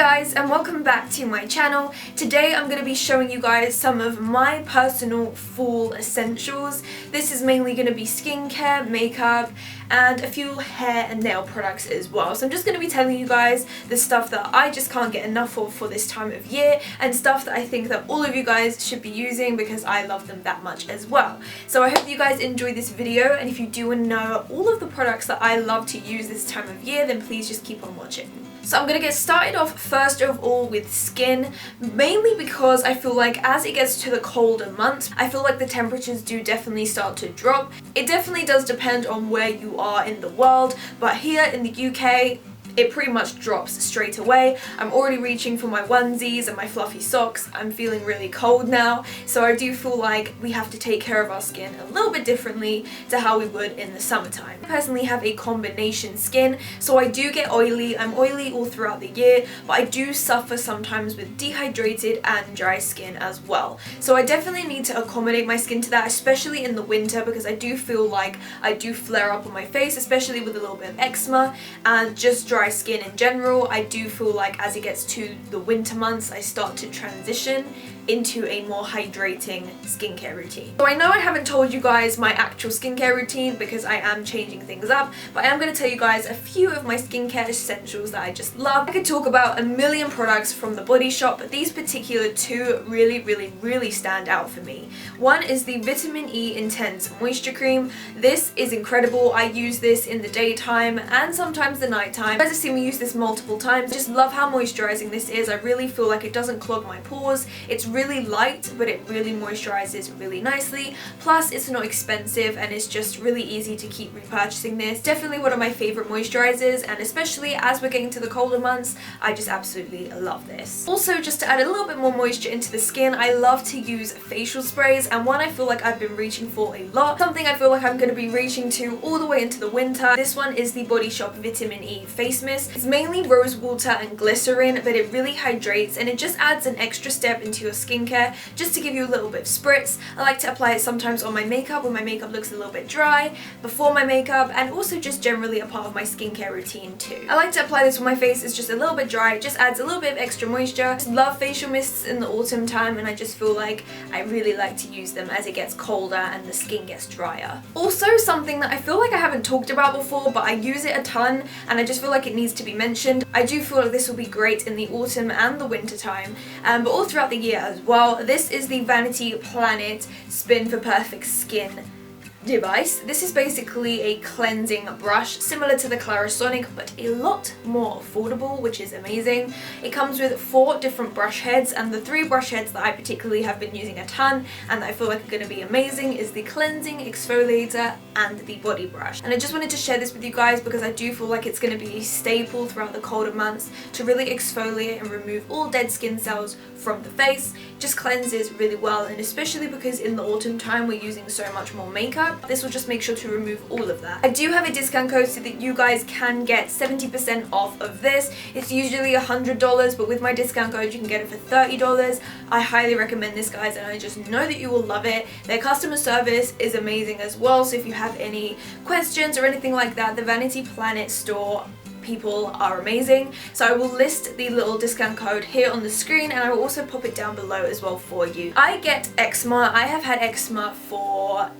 guys, and welcome back to my channel. Today I'm going to be showing you guys some of my personal fall essentials. This is mainly going to be skincare, makeup, and a few hair and nail products as well. So I'm just going to be telling you guys the stuff that I just can't get enough of for this time of year, and stuff that I think that all of you guys should be using because I love them that much as well. So I hope you guys enjoy this video, and if you do want to know all of the products that I love to use this time of year, then please just keep on watching. So I'm going to get started off first of all with skin, mainly because I feel like as it gets to the colder months, I feel like the temperatures do definitely start to drop. It definitely does depend on where you are in the world, but here in the UK, it pretty much drops straight away. I'm already reaching for my onesies and my fluffy socks. I'm feeling really cold now, so I do feel like we have to take care of our skin a little bit differently to how we would in the summertime. I personally have a combination skin, so I do get oily. I'm oily all throughout the year, but I do suffer sometimes with dehydrated and dry skin as well. So I definitely need to accommodate my skin to that, especially in the winter, because I do feel like I do flare up on my face, especially with a little bit of eczema and just dry skin in general. I do feel like as it gets to the winter months, I start to transition into a more hydrating skincare routine. So I know I haven't told you guys my actual skincare routine because I am changing things up, but I am going to tell you guys a few of my skincare essentials that I just love. I could talk about a million products from the Body Shop, but these particular two really stand out for me. One is the Vitamin E Intense Moisture Cream. This is incredible. I use this in the daytime and sometimes the nighttime. You guys have seen me use this multiple times. I just love how moisturizing this is. I really feel like it doesn't clog my pores. It's really light, but it really moisturizes really nicely. Plus, it's not expensive and it's just really easy to keep repurchasing this. Definitely one of my favorite moisturizers, and especially as we're getting to the colder months, I just absolutely love this. Also, just to add a little bit more moisture into the skin, I love to use facial sprays, and one I feel like I've been reaching for a lot. Something I feel like I'm going to be reaching to all the way into the winter. This one is the Body Shop Vitamin E Face Mist. It's mainly rose water and glycerin, but it really hydrates and it just adds an extra step into your skincare just to give you a little bit of spritz. I like to apply it sometimes on my makeup when my makeup looks a little bit dry, before my makeup, and also just generally a part of my skincare routine too. I like to apply this when my face is just a little bit dry. It just adds a little bit of extra moisture. I just love facial mists in the autumn time, and I just feel like I really like to use them as it gets colder and the skin gets drier. Also, something that I feel like I haven't talked about before, but I use it a ton and I just feel like it needs to be mentioned. I do feel like this will be great in the autumn and the winter time, but all throughout the year as well. This is the Vanity Planet Spin for Perfect Skin device. This is basically a cleansing brush similar to the Clarisonic, but a lot more affordable, which is amazing. It comes with 4 different brush heads, and the 3 brush heads that I particularly have been using a ton and that I feel like are going to be amazing is the cleansing, exfoliator, and the body brush. And I just wanted to share this with you guys because I do feel like it's going to be a staple throughout the colder months to really exfoliate and remove all dead skin cells from the face. It just cleanses really well, and especially because in the autumn time we're using so much more makeup, this will just make sure to remove all of that. I do have a discount code so that you guys can get 70% off of this. It's usually $100, but with my discount code you can get it for $30. I highly recommend this, guys, and I just know that you will love it. Their customer service is amazing as well, so if you have any questions or anything like that, the Vanity Planet store people are amazing. So I will list the little discount code here on the screen, and I will also pop it down below as well for you. I get eczema. I have had eczema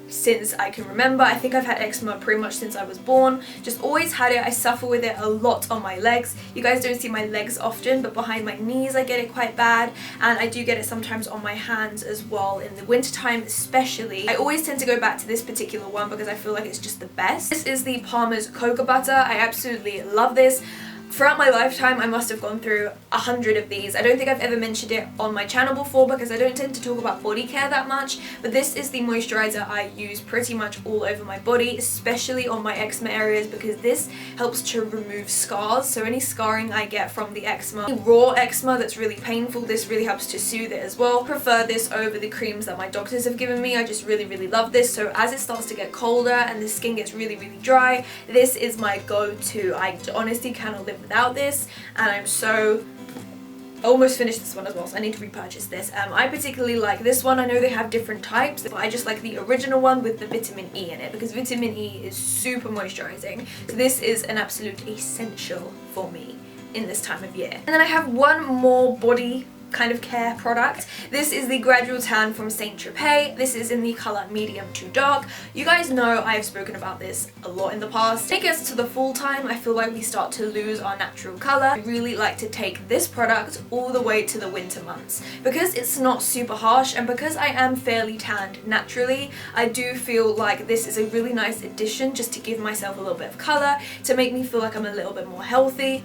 since I can remember. I think I've had eczema pretty much since I was born. Just always had it. I suffer with it a lot on my legs. You guys don't see my legs often, but behind my knees I get it quite bad, and I do get it sometimes on my hands as well in the winter time especially. I always tend to go back to this particular one because I feel like it's just the best. This is the Palmer's Cocoa Butter. I absolutely love this. Throughout my lifetime, I must have gone through 100 of these. I don't think I've ever mentioned it on my channel before because I don't tend to talk about body care that much, but this is the moisturizer I use pretty much all over my body, especially on my eczema areas, because this helps to remove scars. So any scarring I get from the eczema, any raw eczema that's really painful, this really helps to soothe it as well. I prefer this over the creams that my doctors have given me. I just really love this. So as it starts to get colder and the skin gets really dry, this is my go-to. I honestly cannot live without this, and I'm so almost finished this one as well, so I need to repurchase this. I particularly like this one. I know they have different types, but I just like the original one with the vitamin E in it because vitamin E is super moisturizing. So this is an absolute essential for me. in this time of year. And then I have one more body kind of care product. This is the Gradual Tan from Saint Tropez. This is in the color medium to dark. You guys know I've spoken about this a lot in the past. When it gets to the fall time, I feel like we start to lose our natural color. I really like to take this product all the way to the winter months. Because it's not super harsh and because I am fairly tanned naturally, I do feel like this is a really nice addition just to give myself a little bit of color, to make me feel like I'm a little bit more healthy.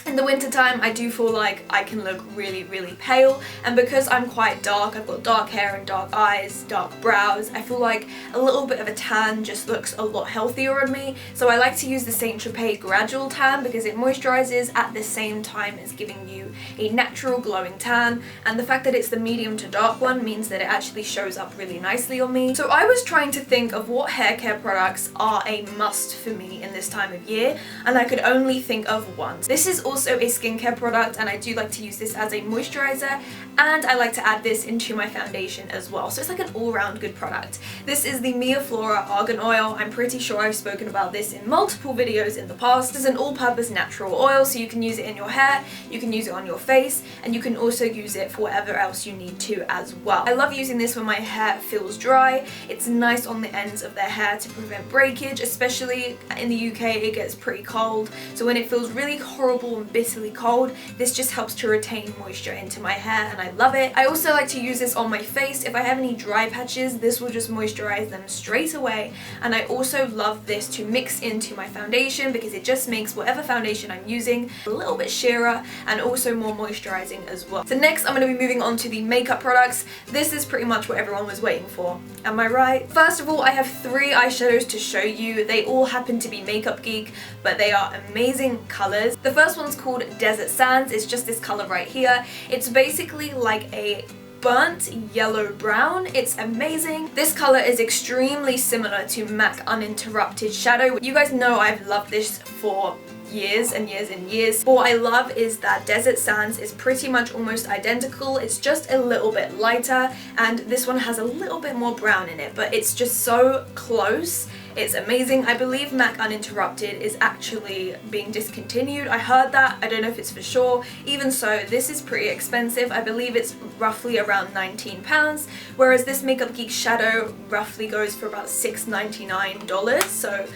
In the winter time, I do feel like I can look really, really pale, and because I'm quite dark, I've got dark hair and dark eyes, dark brows, I feel like a little bit of a tan just looks a lot healthier on me. So I like to use the Saint Tropez Gradual Tan because it moisturizes at the same time as giving you a natural glowing tan, and the fact that it's the medium to dark one means that it actually shows up really nicely on me. So I was trying to think of what hair care products are a must for me in this time of year, and I could only think of one. This is also a skincare product, and I do like to use this as a moisturizer, and I like to add this into my foundation as well, so it's like an all-round good product. This is the Mia Flora Argan Oil. I'm pretty sure I've spoken about this in multiple videos in the past. This is an all-purpose natural oil, so you can use it in your hair, you can use it on your face, and you can also use it for whatever else you need to as well. I love using this when my hair feels dry. It's nice on the ends of their hair to prevent breakage, especially in the UK it gets pretty cold, so when it feels really horrible and bitterly cold, this just helps to retain moisture into my hair, and I love it. I also like to use this on my face. If I have any dry patches, this will just moisturize them straight away, and I also love this to mix into my foundation because it just makes whatever foundation I'm using a little bit sheerer and also more moisturizing as well. So next I'm going to be moving on to the makeup products. This is pretty much what everyone was waiting for. Am I right? First of all, I have 3 eyeshadows to show you. They all happen to be Makeup Geek, but they are amazing colors. The first one's called Desert Sands. It's just this color right here. It's basically like a burnt yellow brown. It's amazing. This color is extremely similar to MAC Uninterrupted Shadow. You guys know I've loved this for years and years and years. What I love is that Desert Sands is pretty much almost identical. It's just a little bit lighter, and this one has a little bit more brown in it, but it's just so close. It's amazing. I believe MAC Uninterrupted is actually being discontinued. I heard that. I don't know if it's for sure. Even so, this is pretty expensive. I believe it's roughly around £19, whereas this Makeup Geek Shadow roughly goes for about $6.99, so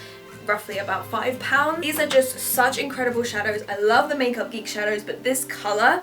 roughly about £5. These are just such incredible shadows. I love the Makeup Geek shadows, but this color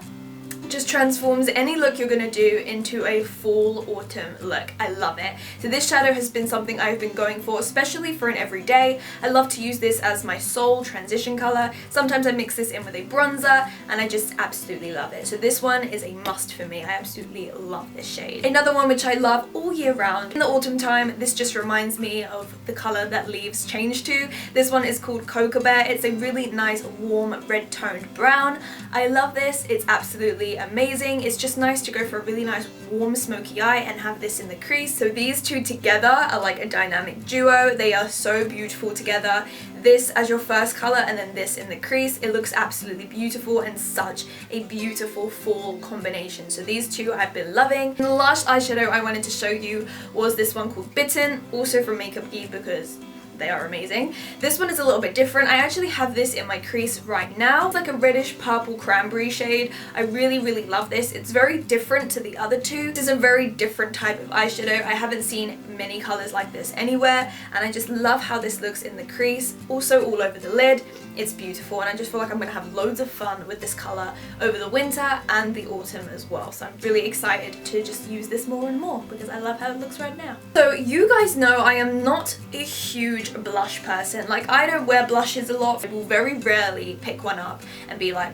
just transforms any look you're gonna do into a fall autumn look. I love it. So this shadow has been something I've been going for, especially for an everyday. I love to use this as my sole transition color. Sometimes I mix this in with a bronzer, and I just absolutely love it. So this one is a must for me. I absolutely love this shade. Another one which I love all year round in the autumn time, this just reminds me of the color that leaves change to. This one is called Cocoa Bear. It's a really nice warm red toned brown. I love this. It's absolutely amazing. It's just nice to go for a really nice warm smoky eye and have this in the crease. So these two together are like a dynamic duo. They are so beautiful together. This as your first color and then this in the crease. It looks absolutely beautiful and such a beautiful fall combination. So these two I've been loving. And the last eyeshadow I wanted to show you was this one called Bitten, also from Makeup Geek because they are amazing. This one is a little bit different. I actually have this in my crease right now. It's like a reddish purple cranberry shade. I really, really love this. It's very different to the other two. This is a very different type of eyeshadow. I haven't seen many colors like this anywhere, and I just love how this looks in the crease. Also all over the lid. It's beautiful, and I just feel like I'm gonna have loads of fun with this color over the winter and the autumn as well. So I'm really excited to just use this more and more because I love how it looks right now. So you guys know I am not a huge blush person. Like, I don't wear blushes a lot. I will very rarely pick one up and be like,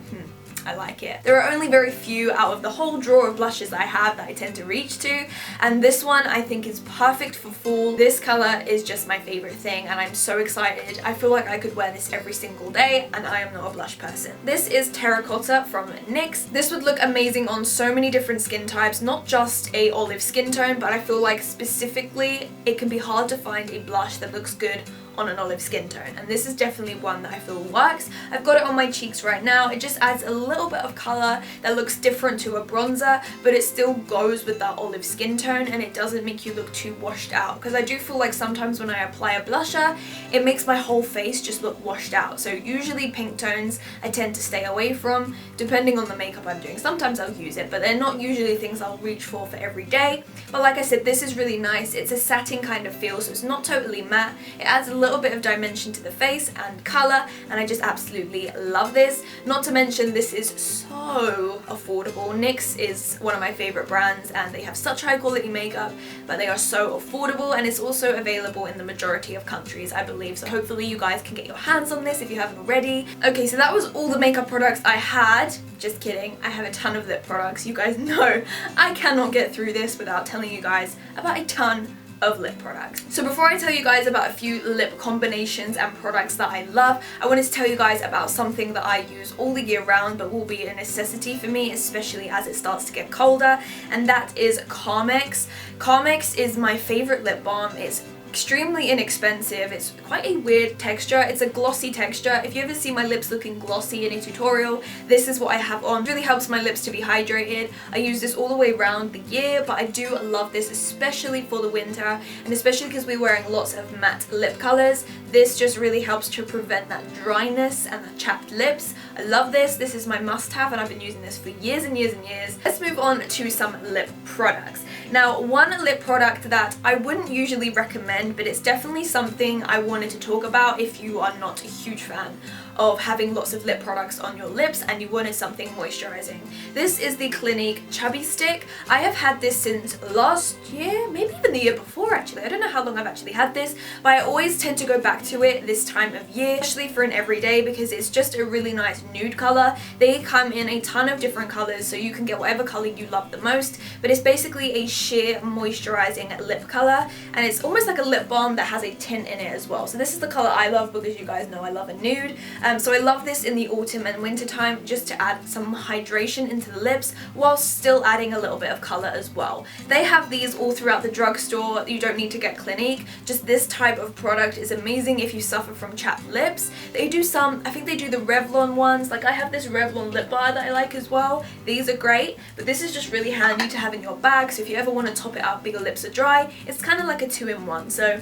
I like it. There are only very few out of the whole drawer of blushes that I have that I tend to reach to, and this one I think is perfect for fall. This color is just my favorite thing, and I'm so excited. I feel like I could wear this every single day, and I am not a blush person. This is Terracotta from NYX. This would look amazing on so many different skin types, not just a olive skin tone, but I feel like specifically it can be hard to find a blush that looks good on an olive skin tone, and this is definitely one that I feel works. I've got it on my cheeks right now. It just adds a little bit of colour that looks different to a bronzer, but it still goes with that olive skin tone, and it doesn't make you look too washed out, because I do feel like sometimes when I apply a blusher, it makes my whole face just look washed out. So usually pink tones I tend to stay away from, depending on the makeup I'm doing. Sometimes I'll use it, but they're not usually things I'll reach for every day. But like I said, this is really nice. It's a satin kind of feel, so it's not totally matte. It adds a little bit of dimension to the face and colour, and I just absolutely love this. Not to mention, this is so affordable. NYX is one of my favourite brands, and they have such high quality makeup, but they are so affordable, and it's also available in the majority of countries, I believe. So hopefully you guys can get your hands on this if you haven't already. Okay, so that was all the makeup products I had. Just kidding, I have a ton of lip products. You guys know I cannot get through this without telling you guys about a ton of lip products. So before I tell you guys about a few lip combinations and products that I love, I wanted to tell you guys about something that I use all the year round but will be a necessity for me, especially as it starts to get colder, and that is Carmex. Carmex is my favorite lip balm. It's extremely inexpensive. It's quite a weird texture. It's a glossy texture. If you ever see my lips looking glossy in a tutorial, this is what I have on. It really helps my lips to be hydrated. I use this all the way around the year, but I do love this especially for the winter, and especially because we're wearing lots of matte lip colors. This just really helps to prevent that dryness and that chapped lips. I love this. This is my must-have, and I've been using this for years and years and years. Let's move on to some lip products. Now, one lip product that I wouldn't usually recommend, but it's definitely something I wanted to talk about if you are not a huge fan of having lots of lip products on your lips and you wanted something moisturizing. This is the Clinique Chubby Stick. I have had this since last year, maybe even the year before actually. I don't know how long I've actually had this, but I always tend to go back to it this time of year, especially for an everyday, because it's just a really nice nude color. They come in a ton of different colors, so you can get whatever color you love the most, but it's basically a sheer moisturizing lip color, and it's almost like a lip balm that has a tint in it as well. So this is the color I love, because you guys know I love a nude. So I love this in the autumn and winter time, just to add some hydration into the lips while still adding a little bit of color as well. They have these all throughout the drugstore. You don't need to get Clinique. Just this type of product is amazing if you suffer from chapped lips. They do some, I think they do the Revlon ones. Like I have this Revlon lip bar that I like as well. These are great, but this is just really handy to have in your bag. So if you ever want to top it up, but your lips are dry, it's kind of like a 2-in-1. So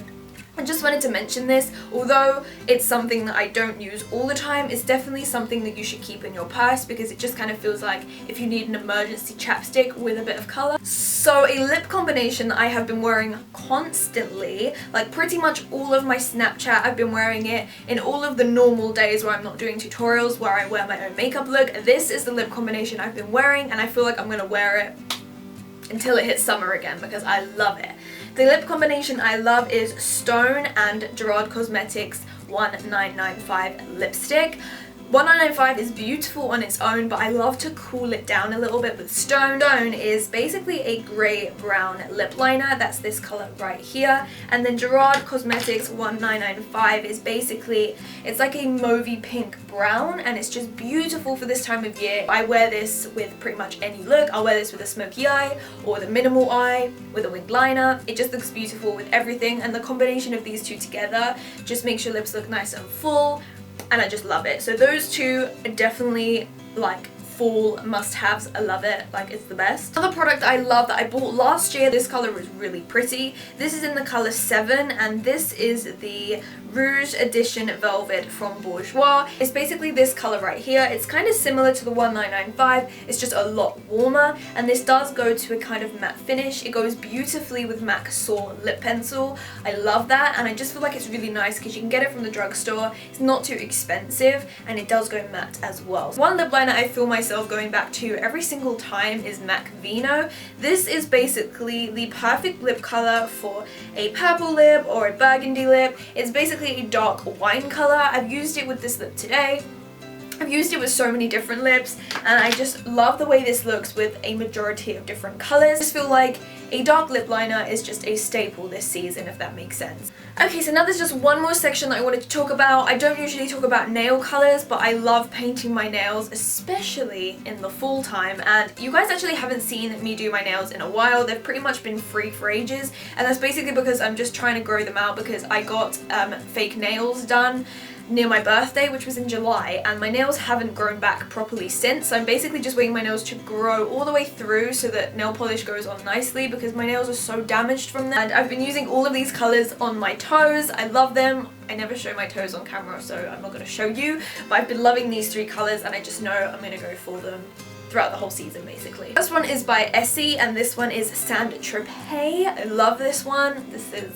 I just wanted to mention this. Although it's something that I don't use all the time, it's definitely something that you should keep in your purse, because it just kind of feels like if you need an emergency chapstick with a bit of colour. So a lip combination that I have been wearing constantly, like pretty much all of my Snapchat, I've been wearing it in all of the normal days where I'm not doing tutorials, where I wear my own makeup look. This is the lip combination I've been wearing, and I feel like I'm going to wear it until it hits summer again, because I love it. The lip combination I love is Stone and Gerard Cosmetics 1995 lipstick. 1995 is beautiful on its own, but I love to cool it down a little bit with Stone. Stone is basically a grey brown lip liner. That's this colour right here. And then Gerard Cosmetics 1995 is basically, it's like a mauvey pink brown, and it's just beautiful for this time of year. I wear this with pretty much any look. I'll wear this with a smoky eye or the minimal eye with a winged liner. It just looks beautiful with everything, and the combination of these two together just makes your lips look nice and full, and I just love it. So those two are definitely like fall must-haves. I love it, like it's the best. Another product I love that I bought last year, this color is really pretty. This is in the color 7, and this is the Rouge Edition Velvet from Bourjois. It's basically this color right here. It's kind of similar to the 1995, it's just a lot warmer, and this does go to a kind of matte finish. It goes beautifully with MAC Soar lip pencil. I love that, and I just feel like it's really nice because you can get it from the drugstore. It's not too expensive, and it does go matte as well. One lip liner I feel myself going back to every single time is MAC Vino. This is basically the perfect lip color for a purple lip or a burgundy lip. It's basically a dark wine color. I've used it with this lip today. I've used it with so many different lips, and I just love the way this looks with a majority of different colors. I just feel like a dark lip liner is just a staple this season, if that makes sense. Okay, so now there's just one more section that I wanted to talk about. I don't usually talk about nail colours, but I love painting my nails, especially in the fall time. And you guys actually haven't seen me do my nails in a while. They've pretty much been free for ages, and that's basically because I'm just trying to grow them out, because I got fake nails done near my birthday, which was in July, and my nails haven't grown back properly since. So I'm basically just waiting my nails to grow all the way through so that nail polish goes on nicely, because my nails are so damaged from that. And I've been using all of these colours on my toes. I love them. I never show my toes on camera, so I'm not going to show you, but I've been loving these three colours, and I just know I'm going to go for them throughout the whole season, basically. This one is by Essie, and this one is Saint Tropez. I love this one. This is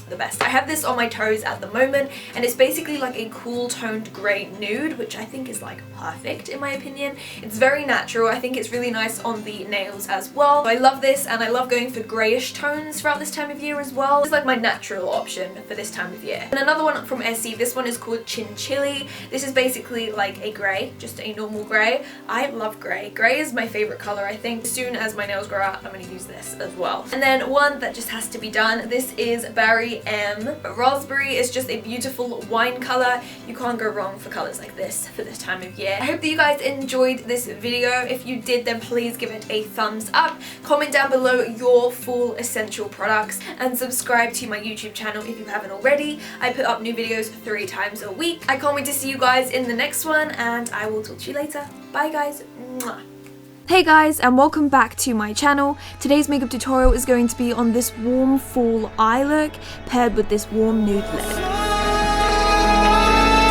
the best. I have this on my toes at the moment, and it's basically like a cool toned grey nude, which I think is like perfect in my opinion. It's very natural. I think it's really nice on the nails as well. So I love this, and I love going for greyish tones throughout this time of year as well. It's like my natural option for this time of year. And another one from Essie, this one is called Chinchilli. This is basically like a grey, just a normal grey. I love grey. Grey is my favourite colour, I think. As soon as my nails grow out, I'm going to use this as well. And then one that just has to be done. This is Barry M. Raspberry is just a beautiful wine colour. You can't go wrong for colours like this for this time of year. I hope that you guys enjoyed this video. If you did, then please give it a thumbs up. Comment down below your fall essential products, and subscribe to my YouTube channel if you haven't already. I put up new videos 3 times a week. I can't wait to see you guys in the next one, and I will talk to you later. Bye guys. Mwah. Hey guys, and welcome back to my channel. Today's makeup tutorial is going to be on this warm fall eye look paired with this warm nude lip.